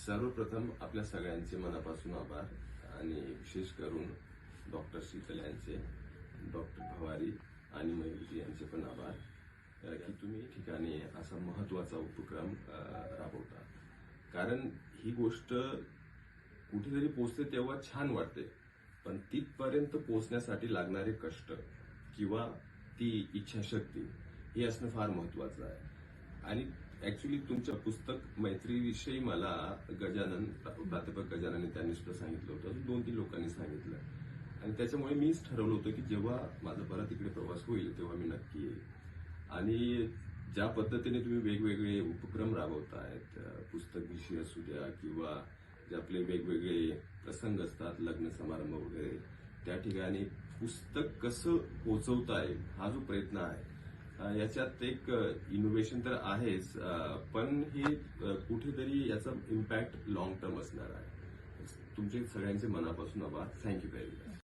सर्वप्रथम आपल्या सगळ्यांचे मनापासून आभार आणि विशेष करून डॉक्टर शीतल यांचे, डॉक्टर भवारी आणि मयूरजी यांचे पण आभार की तुम्ही ठिकाणी असा महत्वाचा उपक्रम राबवता. कारण ही गोष्ट कुठेतरी पोचते तेव्हा छान वाटते, पण तिथपर्यंत पोचण्यासाठी लागणारे कष्ट किंवा ती इच्छाशक्ती हे असणं फार महत्वाचं आहे. आणि ऍक्च्युली तुमच्या पुस्तक मैत्रीविषयी मला प्राध्यापक गजानन त्यांनी सुद्धा सांगितलं होतं, 2-3 लोकांनी सांगितलं आणि त्याच्यामुळे मीच ठरवलं होतं की जेव्हा माझा परत इकडे प्रवास होईल तेव्हा मी नक्की येईल. आणि ज्या पद्धतीने तुम्ही वेगवेगळे उपक्रम राबवतायत, पुस्तक विषय असू द्या किंवा जे आपले वेगवेगळे प्रसंग असतात, लग्न समारंभ वगैरे, त्या ठिकाणी पुस्तक कसं पोहोचवता येईल हा जो प्रयत्न आहे याच्यात एक इनोव्हेशन तर आहेच, पण हे कुठेतरी याचा इम्पॅक्ट लॉंग टर्म असणार आहे. तुमचे सगळ्यांचे मनापासून आभार. Thank you very much.